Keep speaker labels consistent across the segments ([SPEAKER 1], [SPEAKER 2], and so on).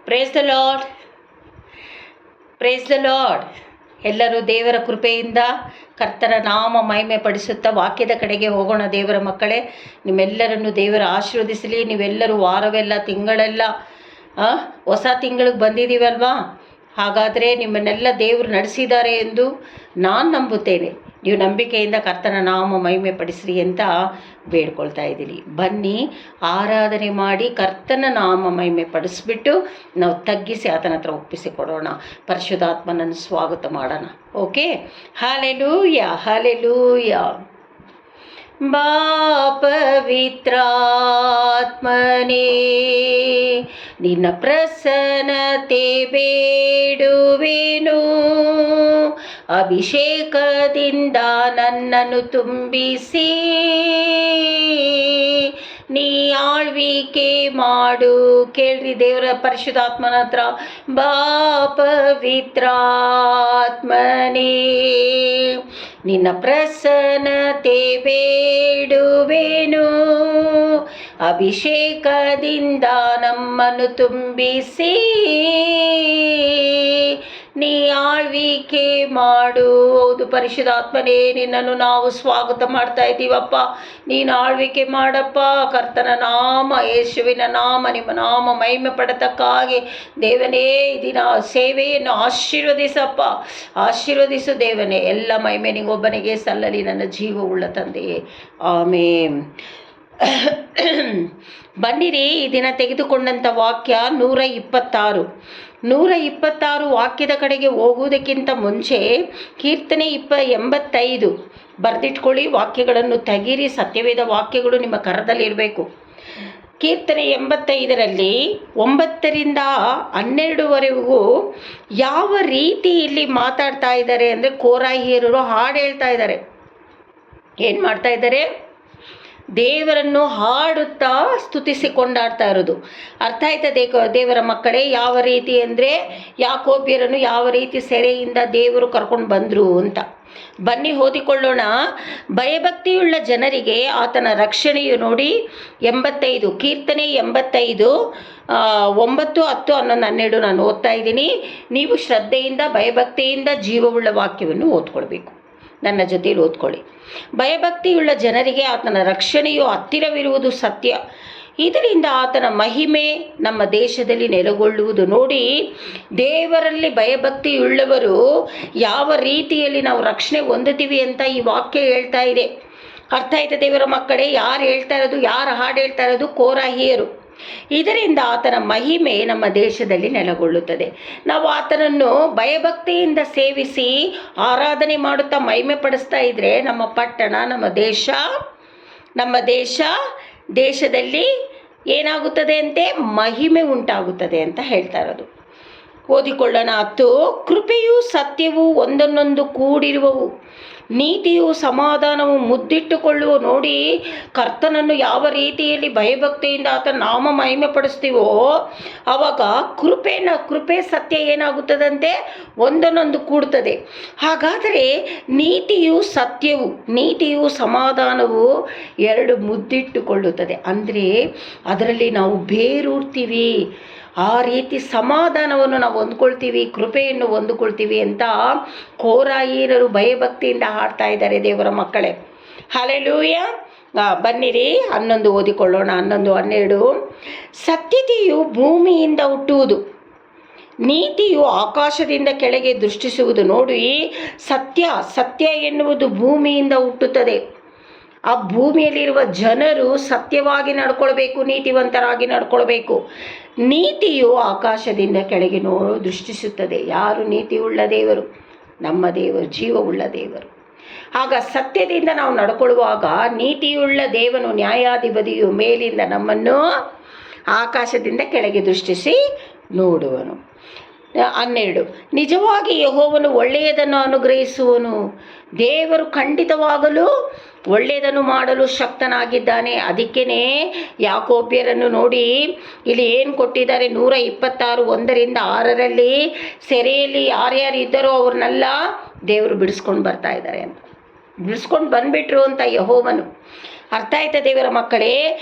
[SPEAKER 1] Praise the Lord, praise the Lord. ಎಲ್ಲರೂ ದೇವರ ಕೃಪೆಯಿಂದ ಕರ್ತನ ನಾಮ ಮಹಿಮೆ ಪಡಿಸುತ್ತಾ ವಾಕ್ಯದ ಕಡೆಗೆ ಹೋಗೋಣ. ದೇವರ ಮಕ್ಕಳೇ, ನಿಮ್ಮೆಲ್ಲರನ್ನು ದೇವರ ಆಶೀರ್ವದಿಸಲಿ. ನೀವೆಲ್ಲರೂ ವಾರವೆಲ್ಲ ತಿಂಗಳೆಲ್ಲ ಹೊಸ ತಿಂಗಳಿಗೆ ಬಂದಿದ್ದೀವಲ್ವಾ? ಹಾಗಾದರೆ ನಿಮ್ಮನ್ನೆಲ್ಲ ದೇವರು ನಡೆಸಿದ್ದಾರೆ ಎಂದು ನಾನು ನಂಬುತ್ತೇನೆ. ನೀವು ನಂಬಿಕೆಯಿಂದ ಕರ್ತನ ನಾಮ ಮಹಿಮೆ ಪಡಿಸ್ರಿ ಅಂತ ಬೇಡ್ಕೊಳ್ತಾ ಇದ್ದೀನಿ. ಬನ್ನಿ, ಆರಾಧನೆ ಮಾಡಿ ಕರ್ತನ ನಾಮ ಮಹಿಮೆ ಪಡಿಸ್ಬಿಟ್ಟು ನಾವು ತಗ್ಗಿಸಿ ಆತನ ಹತ್ರ ಒಪ್ಪಿಸಿಕೊಡೋಣ. ಪರಿಶುದ್ಧಾತ್ಮನನ್ನು ಸ್ವಾಗತ ಮಾಡೋಣ. Okay, hallelujah, hallelujah. ಬಾ ಪವಿತ್ರಾತ್ಮನೇ, ನಿನ್ನ ಪ್ರಸನ್ನತೆ ಬೇಡುವೆನು. ಅಭಿಷೇಕದಿಂದ ನನ್ನನ್ನು ತುಂಬಿಸಿ ನೀ ಆಳ್ವಿಕೆ ಮಾಡು. ಕೇಳ್ರಿ ದೇವರ ಪರಿಶುದ್ಧಾತ್ಮನ ಹತ್ರ. ಬಾ ಪವಿತ್ರಾತ್ಮನೇ, ನಿನ್ನ ಪ್ರಸನ್ನತೆ ಬೇಡುವೆನು. ಅಭಿಷೇಕದಿಂದ ನಮ್ಮನ್ನು ತುಂಬಿಸಿ ನೀ ಆಳ್ವಿಕೆ ಮಾಡು. ಹೌದು ಪರಿಶುದ್ಧಾತ್ಮನೇ, ನಿನ್ನನ್ನು ನಾವು ಸ್ವಾಗತ ಮಾಡ್ತಾ ಇದ್ದೀವಪ್ಪ. ನೀನು ಆಳ್ವಿಕೆ ಮಾಡಪ್ಪ. ಕರ್ತನ ನಾಮ, ಯೇಸುವಿನ ನಾಮ, ನಿಮ್ಮ ನಾಮ ಮಹಿಮೆ ಪಡತಕ್ಕಾಗಿ ದೇವನೇ ದಿನ ಸೇವೆಯನ್ನು ಆಶೀರ್ವದಿಸಪ್ಪ. ಆಶೀರ್ವದಿಸು ದೇವನೇ. ಎಲ್ಲ ಮಹಿಮೆ ನಿಗೊಬ್ಬನಿಗೆ ಸಲ್ಲಲಿ, ನನ್ನ ಜೀವವುಳ್ಳ ತಂದೆಯೇ, ಆಮೇನ್. ಬನ್ನಿರಿ, ಈ ದಿನ ತೆಗೆದುಕೊಂಡಂಥ ವಾಕ್ಯ 126 ವಾಕ್ಯದ ಕಡೆಗೆ ಹೋಗುವುದಕ್ಕಿಂತ ಮುಂಚೆ ಕೀರ್ತನೆ 85 ಬರೆದಿಟ್ಕೊಳ್ಳಿ. ವಾಕ್ಯಗಳನ್ನು ತೆಗೀರಿ. ಸತ್ಯವೇದ ವಾಕ್ಯಗಳು ನಿಮ್ಮ ಕರದಲ್ಲಿರಬೇಕು. ಕೀರ್ತನೆ 85ರಲ್ಲಿ 9ರಿಂದ 12ವರೆಗೂ ಯಾವ ರೀತಿ ಇಲ್ಲಿ ಮಾತಾಡ್ತಾ ಇದ್ದಾರೆ ಅಂದರೆ, ಕೋರಾಹಿಯರು ಹಾಡು ಹೇಳ್ತಾ ಇದ್ದಾರೆ. ಏನು ಮಾಡ್ತಾ ಇದ್ದಾರೆ? ದೇವರನ್ನು ಹಾಡುತ್ತಾ ಸ್ತುತಿಸಿ ಕೊಂಡಾಡ್ತಾ ಇರೋದು. ಅರ್ಥ ಆಯ್ತಾ ದೇವರ ಮಕ್ಕಳೇ? ಯಾವ ರೀತಿ ಅಂದರೆ, ಯಾಕೋಬ್ಯರನ್ನು ಯಾವ ರೀತಿ ಸೆರೆಯಿಂದ ದೇವರು ಕರ್ಕೊಂಡು ಬಂದರು ಅಂತ. ಬನ್ನಿ ಓದಿಕೊಳ್ಳೋಣ. ಭಯಭಕ್ತಿಯುಳ್ಳ ಜನರಿಗೆ ಆತನ ರಕ್ಷಣೆಯು ನೋಡಿ. 85 ಕೀರ್ತನೆ 85 9, 10, 11, 12 ನಾನು ಓದ್ತಾ ಇದ್ದೀನಿ. ನೀವು ಶ್ರದ್ಧೆಯಿಂದ ಭಯಭಕ್ತಿಯಿಂದ ಜೀವವುಳ್ಳ ವಾಕ್ಯವನ್ನು ಓದ್ಕೊಳ್ಬೇಕು. ನನ್ನ ಜೊತೆಯಲ್ಲಿ ಓದ್ಕೊಳ್ಳಿ. ಭಯಭಕ್ತಿಯುಳ್ಳ ಜನರಿಗೆ ಆತನ ರಕ್ಷಣೆಯು ಹತ್ತಿರವಿರುವುದು ಸತ್ಯ. ಇದರಿಂದ ಆತನ ಮಹಿಮೆ ನಮ್ಮ ದೇಶದಲ್ಲಿ ನೆಲೆಗೊಳ್ಳುವುದು. ನೋಡಿ, ದೇವರಲ್ಲಿ ಭಯಭಕ್ತಿಯುಳ್ಳವರು ಯಾವ ರೀತಿಯಲ್ಲಿ ನಾವು ರಕ್ಷಣೆ ಹೊಂದುತ್ತೀವಿ ಅಂತ ಈ ವಾಕ್ಯ ಹೇಳ್ತಾ ಇದೆ. ಅರ್ಥ ಆಯ್ತಾ ದೇವರ ಮಕ್ಕಳೇ? ಯಾರು ಹೇಳ್ತಾ ಇರೋದು? ಯಾರು ಹಾಡು ಹೇಳ್ತಾ ಇರೋದು? ಕೋರಾಹಿಯರು. ಇದರಿಂದ ಆತನ ಮಹಿಮೆ ನಮ್ಮ ದೇಶದಲ್ಲಿ ನೆಲೆಗೊಳ್ಳುತ್ತದೆ. ನಾವು ಆತನನ್ನು ಭಯಭಕ್ತಿಯಿಂದ ಸೇವಿಸಿ ಆರಾಧನೆ ಮಾಡುತ್ತಾ ಮಹಿಮೆ ಪಡಿಸ್ತಾ ಇದ್ದರೆ ನಮ್ಮ ಪಟ್ಟಣ, ನಮ್ಮ ದೇಶದಲ್ಲಿ ಏನಾಗುತ್ತದೆ ಅಂತೆ? ಮಹಿಮೆ ಉಂಟಾಗುತ್ತದೆ ಅಂತ ಹೇಳ್ತಾ ಇರೋದು. ಓದಿಕೊಳ್ಳೋಣ. 10 ಕೃಪೆಯು ಸತ್ಯವು ಒಂದನ್ನೊಂದು ಕೂಡಿರುವವು, ನೀತಿಯು ಸಮಾಧಾನವು ಮುದ್ದಿಟ್ಟುಕೊಳ್ಳುವ. ನೋಡಿ, ಕರ್ತನನ್ನು ಯಾವ ರೀತಿಯಲ್ಲಿ ಭಯಭಕ್ತಿಯಿಂದ ಆತನ ನಾಮ ಮಹಿಮೆ ಪಡಿಸ್ತೀವೋ ಆವಾಗ ಕೃಪೆ ಸತ್ಯ ಏನಾಗುತ್ತದಂತೆ? ಒಂದನ್ನೊಂದು ಕೂಡ್ತದೆ. ಹಾಗಾದರೆ ನೀತಿಯು ಸಮಾಧಾನವು ಎರಡು ಮುದ್ದಿಟ್ಟುಕೊಳ್ಳುತ್ತದೆ. ಅಂದರೆ ಅದರಲ್ಲಿ ನಾವು ಬೇರೂರ್ತೀವಿ. ಆ ರೀತಿ ಸಮಾಧಾನವನ್ನು ನಾವು ಹೊಂದ್ಕೊಳ್ತೀವಿ, ಕೃಪೆಯನ್ನು ಹೊಂದಿಕೊಳ್ತೀವಿ ಅಂತ ಕೋರಾಹಿಯರು ಭಯಭಕ್ತಿಯಿಂದ ಹಾಡ್ತಾ ಇದ್ದಾರೆ ದೇವರ ಮಕ್ಕಳೇ. ಹಲ್ಲೆಲೂಯಾ. ಬನ್ನಿರಿ 11 ಓದಿಕೊಳ್ಳೋಣ. 11, 12 ಸತ್ಯತೆಯು ಭೂಮಿಯಿಂದ ಹುಟ್ಟುವುದು, ನೀತಿಯು ಆಕಾಶದಿಂದ ಕೆಳಗೆ ದೃಷ್ಟಿಸುವುದು. ನೋಡಿ, ಸತ್ಯ ಎನ್ನುವುದು ಭೂಮಿಯಿಂದ ಹುಟ್ಟುತ್ತದೆ. ಆ ಭೂಮಿಯಲ್ಲಿರುವ ಜನರು ಸತ್ಯವಾಗಿ ನಡ್ಕೊಳ್ಬೇಕು, ನೀತಿವಂತರಾಗಿ ನಡ್ಕೊಳ್ಬೇಕು. ನೀತಿಯು ಆಕಾಶದಿಂದ ಕೆಳಗೆ ದೃಷ್ಟಿಸುತ್ತದೆ. ಯಾರು? ನೀತಿಯುಳ್ಳ ದೇವರು, ನಮ್ಮ ದೇವರು, ಜೀವವುಳ್ಳ ದೇವರು. ಆಗ ಸತ್ಯದಿಂದ ನಾವು ನಡ್ಕೊಳ್ಳುವಾಗ ನೀತಿಯುಳ್ಳ ದೇವನು, ನ್ಯಾಯಾಧಿಪತಿಯು ಮೇಲಿಂದ ನಮ್ಮನ್ನು ಆಕಾಶದಿಂದ ಕೆಳಗೆ ದೃಷ್ಟಿಸಿ ನೋಡುವನು. 12 ನಿಜವಾಗಿ ಯೆಹೋವನು ಒಳ್ಳೆಯದನ್ನು ಅನುಗ್ರಹಿಸುವನು. ದೇವರು ಖಂಡಿತವಾಗಲೂ ಒಳ್ಳೆಯದನ್ನು ಮಾಡಲು ಶಕ್ತನಾಗಿದ್ದಾನೆ. ಅದಕ್ಕೇ ಯಾಕೋಬ್ಯರನ್ನು ನೋಡಿ ಇಲ್ಲಿ ಏನು ಕೊಟ್ಟಿದ್ದಾರೆ? 126 1ರಿಂದ 6ರಲ್ಲಿ ಸೆರೆಯಲ್ಲಿ ಯಾರ್ಯಾರು ಇದ್ದಾರೋ ಅವ್ರನ್ನೆಲ್ಲ ದೇವರು ಬಿಡಿಸ್ಕೊಂಡು ಬರ್ತಾ ಇದ್ದಾರೆ ಅಂತ. ಬಿಡಿಸ್ಕೊಂಡು ಬಂದುಬಿಟ್ರು ಅಂತ ಯೆಹೋವನು. ಅರ್ಥ ಆಯ್ತಾ ದೇವರ ಮಕ್ಕಳೇ?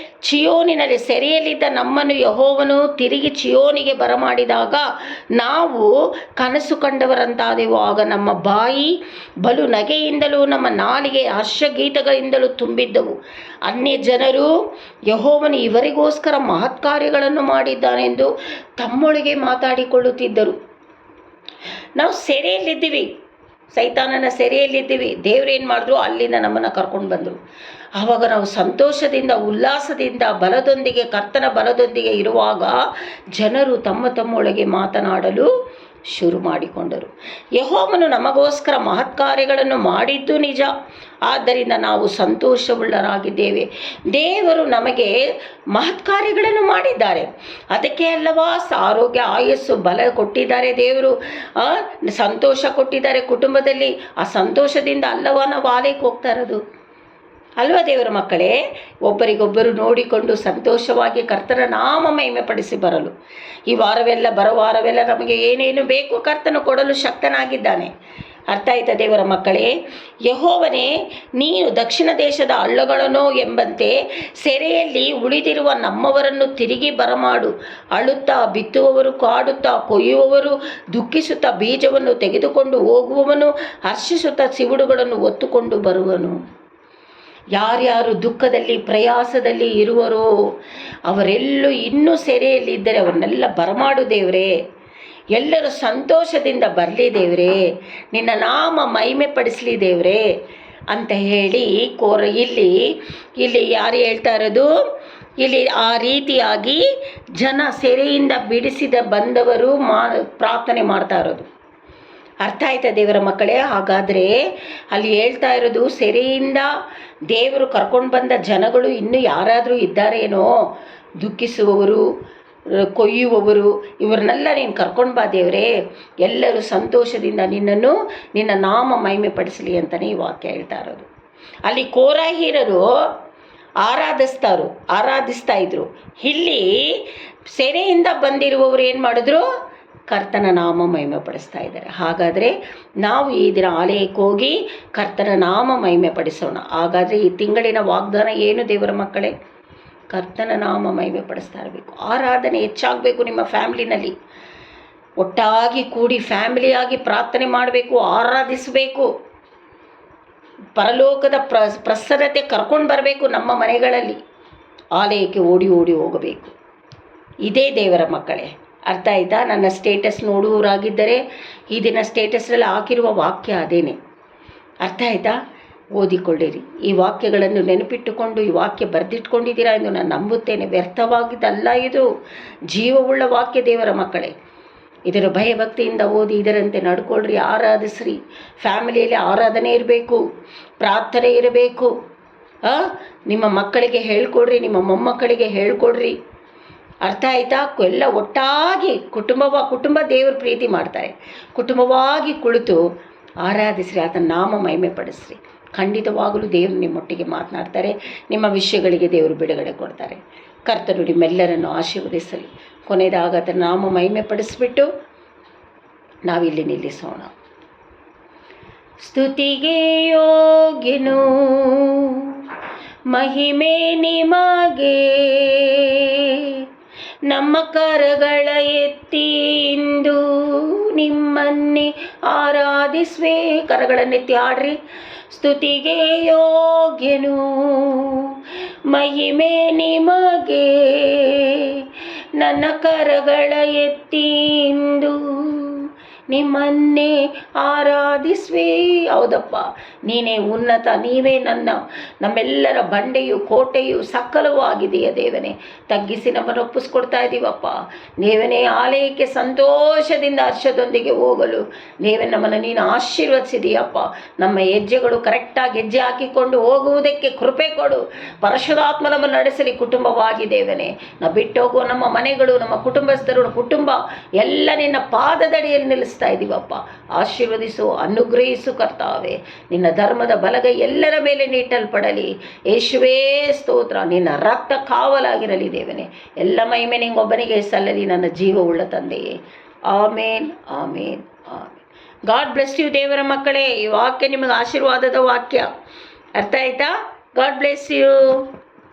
[SPEAKER 1] ಚಿಯೋನಿನಲ್ಲಿ ಸೆರೆಯಲ್ಲಿದ್ದ ನಮ್ಮನ್ನು ಯೆಹೋವನು ತಿರುಗಿ ಚಿಯೋನಿಗೆ ಬರಮಾಡಿದಾಗ ನಾವು ಕನಸು ಕಂಡವರಂತಾದೆವು. ಆಗ ನಮ್ಮ ಬಾಯಿ ಬಲು ನಗೆಯಿಂದಲೂ ನಮ್ಮ ನಾಲಿಗೆ ಹರ್ಷಗೀತಗಳಿಂದಲೂ ತುಂಬಿದ್ದವು. ಅನ್ಯ ಜನರು ಯೆಹೋವನು ಇವರಿಗೋಸ್ಕರ ಮಹತ್ಕಾರ್ಯಗಳನ್ನು ಮಾಡಿದ್ದಾನೆಂದು ತಮ್ಮೊಳಗೆ ಮಾತಾಡಿಕೊಳ್ಳುತ್ತಿದ್ದರು. ನಾವು ಸೆರೆಯಲ್ಲಿದ್ದೀವಿ, ಸೈತಾನನ ಸೆರೆಯಲ್ಲಿದ್ದೀವಿ. ದೇವ್ರೇನು ಮಾಡಿದ್ರು, ಅಲ್ಲಿಂದ ನಮ್ಮನ್ನು ಕರ್ಕೊಂಡು ಬಂದರು. ಆವಾಗ ನಾವು ಸಂತೋಷದಿಂದ ಉಲ್ಲಾಸದಿಂದ ಬಲದೊಂದಿಗೆ, ಕರ್ತನ ಬಲದೊಂದಿಗೆ ಇರುವಾಗ ಜನರು ತಮ್ಮೊಳಗೆ ಮಾತನಾಡಲು ಶುರು ಮಾಡಿಕೊಂಡರು. ಯೆಹೋವನು ನಮಗೋಸ್ಕರ ಮಹತ್ಕಾರ್ಯಗಳನ್ನು ಮಾಡಿದ್ದು ನಿಜ, ಆದ್ದರಿಂದ ನಾವು ಸಂತೋಷವುಳ್ಳರಾಗಿದ್ದೇವೆ. ದೇವರು ನಮಗೆ ಮಹತ್ಕಾರ್ಯಗಳನ್ನು ಮಾಡಿದ್ದಾರೆ, ಅದಕ್ಕೆ ಅಲ್ಲವಾ ಆರೋಗ್ಯ, ಆಯಸ್ಸು, ಬಲ ಕೊಟ್ಟಿದ್ದಾರೆ. ದೇವರು ಸಂತೋಷ ಕೊಟ್ಟಿದ್ದಾರೆ ಕುಟುಂಬದಲ್ಲಿ. ಆ ಸಂತೋಷದಿಂದ ಅಲ್ಲವಾ ನಾವು ಆಲಯಕ್ಕೆ ಹೋಗ್ತಾ ಇರೋದು ಅಲ್ವಾ ದೇವರ ಮಕ್ಕಳೇ? ಒಬ್ಬರಿಗೊಬ್ಬರು ನೋಡಿಕೊಂಡು ಸಂತೋಷವಾಗಿ ಕರ್ತನ ನಾಮ ಮಹಿಮೆ ಪಡಿಸಿ ಬರಲು. ಈ ಬರೋ ವಾರವೆಲ್ಲ ನಮಗೆ ಏನೇನು ಬೇಕು ಕರ್ತನು ಕೊಡಲು ಶಕ್ತನಾಗಿದ್ದಾನೆ. ಅರ್ಥ ಆಯ್ತಾ ದೇವರ ಮಕ್ಕಳೇ? ಯೆಹೋವನೇ, ನೀನು ದಕ್ಷಿಣ ದೇಶದ ಹಳ್ಳಗಳನೋ ಎಂಬಂತೆ ಸೆರೆಯಲ್ಲಿ ಉಳಿದಿರುವ ನಮ್ಮವರನ್ನು ತಿರುಗಿ ಬರಮಾಡು. ಅಳುತ್ತಾ ಬಿತ್ತುವವರು, ಕಾಡುತ್ತಾ ಕೊಯ್ಯುವವರು, ದುಃಖಿಸುತ್ತಾ ಬೀಜವನ್ನು ತೆಗೆದುಕೊಂಡು ಹೋಗುವವನು, ಹರ್ಷಿಸುತ್ತಾ ಸಿವುಡುಗಳನ್ನು ಹೊತ್ತುಕೊಂಡು ಬರುವನು. ಯಾರ್ಯಾರು ದುಃಖದಲ್ಲಿ ಪ್ರಯಾಸದಲ್ಲಿ ಇರುವರೋ ಅವರೆಲ್ಲೂ ಇನ್ನೂ ಸೆರೆಯಲ್ಲಿದ್ದರೆ ಅವರನ್ನೆಲ್ಲ ಬರಮಾಡು ದೇವರೇ. ಎಲ್ಲರೂ ಸಂತೋಷದಿಂದ ಬರಲಿ ದೇವರೇ, ನಿನ್ನ ನಾಮ ಮಹಿಮೆ ಪಡಿಸಲಿ ದೇವರೇ ಅಂತ ಹೇಳಿ ಇಲ್ಲಿ ಯಾರು ಹೇಳ್ತಾ ಇರೋದು? ಇಲ್ಲಿ ಆ ರೀತಿಯಾಗಿ ಜನ ಸೆರೆಯಿಂದ ಬಿಡಿಸಿದ ಬಂದವರು ಪ್ರಾರ್ಥನೆ ಮಾಡ್ತಾ ಇರೋದು. ಅರ್ಥ ಆಯ್ತಾ ದೇವರ ಮಕ್ಕಳೇ? ಹಾಗಾದರೆ ಅಲ್ಲಿ ಹೇಳ್ತಾ ಇರೋದು, ಸೆರೆಯಿಂದ ದೇವರು ಕರ್ಕೊಂಡು ಬಂದ ಜನಗಳು ಇನ್ನೂ ಯಾರಾದರೂ ಇದ್ದಾರೇನೋ, ದುಃಖಿಸುವವರು, ಕೊಯ್ಯುವವರು, ಇವ್ರನ್ನೆಲ್ಲ ನೀನು ಕರ್ಕೊಂಡು ಬಾ ದೇವರೇ. ಎಲ್ಲರೂ ಸಂತೋಷದಿಂದ ನಿನ್ನ ನಾಮ ಮಹಿಮೆ ಪಡಿಸಲಿ ಅಂತಲೇ ಈ ವಾಕ್ಯ ಹೇಳ್ತಾ ಇರೋದು. ಅಲ್ಲಿ ಕೋರಾಹೀರರು ಆರಾಧಿಸ್ತಾ ಇದ್ರು. ಇಲ್ಲಿ ಸೆರೆಯಿಂದ ಬಂದಿರುವವರು ಏನು ಮಾಡಿದ್ರು? ಕರ್ತನ ನಾಮ ಮಹಿಮೆ ಪಡಿಸ್ತಾ ಇದ್ದಾರೆ. ಹಾಗಾದರೆ ನಾವು ಈ ದಿನ ಆಲಯಕ್ಕೆ ಹೋಗಿ ಕರ್ತನ ನಾಮ ಮಹಿಮೆ ಪಡಿಸೋಣ. ಹಾಗಾದರೆ ಈ ತಿಂಗಳಿನ ವಾಗ್ದಾನ ಏನು ದೇವರ ಮಕ್ಕಳೇ? ಕರ್ತನ ನಾಮ ಮಹಿಮೆ ಪಡಿಸ್ತಾ ಇರಬೇಕು. ಆರಾಧನೆ ಹೆಚ್ಚಾಗಬೇಕು. ನಿಮ್ಮ ಫ್ಯಾಮ್ಲಿನಲ್ಲಿ ಒಟ್ಟಾಗಿ ಕೂಡಿ ಫ್ಯಾಮಿಲಿಯಾಗಿ ಪ್ರಾರ್ಥನೆ ಮಾಡಬೇಕು, ಆರಾಧಿಸಬೇಕು. ಪರಲೋಕದ ಪ್ರಸನ್ನತೆ ಕರ್ಕೊಂಡು ಬರಬೇಕು. ನಮ್ಮ ಮನೆಗಳಲ್ಲಿ ಆಲಯಕ್ಕೆ ಓಡಿ ಹೋಗಬೇಕು. ಇದೇ ದೇವರ ಮಕ್ಕಳೇ. ಅರ್ಥ ಆಯ್ತಾ? ನನ್ನ ಸ್ಟೇಟಸ್ ನೋಡುವವರಾಗಿದ್ದರೆ ಈ ದಿನ ಸ್ಟೇಟಸ್ನಲ್ಲಿ ಹಾಕಿರುವ ವಾಕ್ಯ ಅದೇನೆ. ಅರ್ಥ ಆಯ್ತಾ? ಓದಿಕೊಳ್ಳಿರಿ. ಈ ವಾಕ್ಯಗಳನ್ನು ನೆನಪಿಟ್ಟುಕೊಂಡು ಈ ವಾಕ್ಯ ಬರೆದಿಟ್ಕೊಂಡಿದ್ದೀರಾ ಎಂದು ನಾನು ನಂಬುತ್ತೇನೆ. ವ್ಯರ್ಥವಾಗಿದ್ದಲ್ಲ, ಇದು ಜೀವವುಳ್ಳ ವಾಕ್ಯ ದೇವರ ಮಕ್ಕಳೇ. ಇದರ ಭಯಭಕ್ತಿಯಿಂದ ಓದಿ ಇದರಂತೆ ನಡ್ಕೊಳ್ರಿ, ಆರಾಧಿಸ್ರಿ. ಫ್ಯಾಮಿಲಿಯಲ್ಲಿ ಆರಾಧನೆ ಇರಬೇಕು, ಪ್ರಾರ್ಥನೆ ಇರಬೇಕು. ನಿಮ್ಮ ಮಕ್ಕಳಿಗೆ ಹೇಳ್ಕೊಡ್ರಿ, ನಿಮ್ಮ ಮೊಮ್ಮಕ್ಕಳಿಗೆ ಹೇಳ್ಕೊಡ್ರಿ. ಅರ್ಥ ಆಯ್ತಾ? ಎಲ್ಲ ಒಟ್ಟಾಗಿ ಕುಟುಂಬ ದೇವ್ರ ಪ್ರೀತಿ ಮಾಡ್ತಾರೆ. ಕುಟುಂಬವಾಗಿ ಕುಳಿತು ಆರಾಧಿಸ್ರಿ, ಆತನ ನಾಮ ಮಹಿಮೆ ಪಡಿಸ್ರಿ. ಖಂಡಿತವಾಗಲೂ ದೇವರು ನಿಮ್ಮೊಟ್ಟಿಗೆ ಮಾತನಾಡ್ತಾರೆ. ನಿಮ್ಮ ವಿಷಯಗಳಿಗೆ ದೇವರು ಬಿಡುಗಡೆ ಕೊಡ್ತಾರೆ. ಕರ್ತನು ನಿಮ್ಮೆಲ್ಲರನ್ನು ಆಶೀರ್ವದಿಸಲಿ. ಕೊನೆಯದಾಗ ಆತನ ನಾಮ ಮಹಿಮೆ ಪಡಿಸ್ಬಿಟ್ಟು ನಾವಿಲ್ಲಿ ನಿಲ್ಲಿಸೋಣ. ಸ್ತುತಿಗೆ ಯೋಗ್ಯನು, ಮಹಿಮೆ ನಿಮಗೆ. ನಮ್ಮ ಕರಗಳ ಎತ್ತಿ ಇಂದು ನಿಮ್ಮನ್ನೇ ಆರಾಧಿಸುವೆ. ಕರಗಳನ್ನೆತ್ತಿ ಹಾಡ್ರಿ. ಸ್ತುತಿಗೆ ಯೋಗ್ಯನು, ಮಹಿಮೆ ನಿಮಗೆ. ನನ್ನ ಕರಗಳ ಎತ್ತಿ ಇಂದು ನಿಮ್ಮನ್ನೇ ಆರಾಧಿಸುವೆ. ಹೌದಪ್ಪ, ನೀನೇ ಉನ್ನತ, ನೀವೇ ನಮ್ಮೆಲ್ಲರ ಬಂಡೆಯು ಕೋಟೆಯು ಸಕಲವೂ ಆಗಿದೆಯಾ ದೇವನೇ. ತಗ್ಗಿಸಿ ನಮ್ಮನ್ನು ಒಪ್ಪಿಸ್ಕೊಡ್ತಾ ಇದ್ದೀವಪ್ಪ. ದೇವನೇ, ಆಲಯಕ್ಕೆ ಸಂತೋಷದಿಂದ ಹರ್ಷದೊಂದಿಗೆ ಹೋಗಲು ದೇವೇ ನಮ್ಮನ್ನು ನೀನು ಆಶೀರ್ವದಿಸಿದೀಯಪ್ಪ. ನಮ್ಮ ಹೆಜ್ಜೆಗಳು ಕರೆಕ್ಟಾಗಿ ಹೆಜ್ಜೆ ಹಾಕಿಕೊಂಡು ಹೋಗುವುದಕ್ಕೆ ಕೃಪೆ ಕೊಡು. ಪರಿಶುದ್ಧಾತ್ಮ ನಮ್ಮನ್ನು ನಡೆಸಲಿ ಕುಟುಂಬವಾಗಿ ದೇವನೇ. ನಾವು ಬಿಟ್ಟು ಹೋಗುವ ನಮ್ಮ ಮನೆಗಳು, ನಮ್ಮ ಕುಟುಂಬಸ್ಥರು, ಕುಟುಂಬ ಎಲ್ಲ ನಿನ್ನ ಪಾದದಡಿಯಲ್ಲಿ ನಿಲ್ಲಿಸ್ತಾ ಇದ್ದೀವಪ್ಪ. ಆಶೀರ್ವದಿಸು, ಅನುಗ್ರಹಿಸು ಕರ್ತಾವೆ. ನಿನ್ನ ಧರ್ಮದ ಬಲಗೈ ಎಲ್ಲರ ಮೇಲೆ ನೀಟಲ್ಪಡಲಿ. ಯೇಸುವೇ ಸ್ತೋತ್ರ. ನಿನ್ನ ರಕ್ತ ಕಾವಲಾಗಿರಲಿ ದೇವನೇ. ಎಲ್ಲ ಮಹಿಮೆ ನಿಂಗೊಬ್ಬನಿಗೆ ಸಲ್ಲಲಿ ನನ್ನ ಜೀವವುಳ್ಳ ತಂದೆಯೇ. Amen, amen, amen. God bless you ದೇವರ ಮಕ್ಕಳೇ. ಈ ವಾಕ್ಯ ನಿಮಗೆ ಆಶೀರ್ವಾದದ ವಾಕ್ಯ. ಅರ್ಥ ಆಯ್ತಾ? God bless you.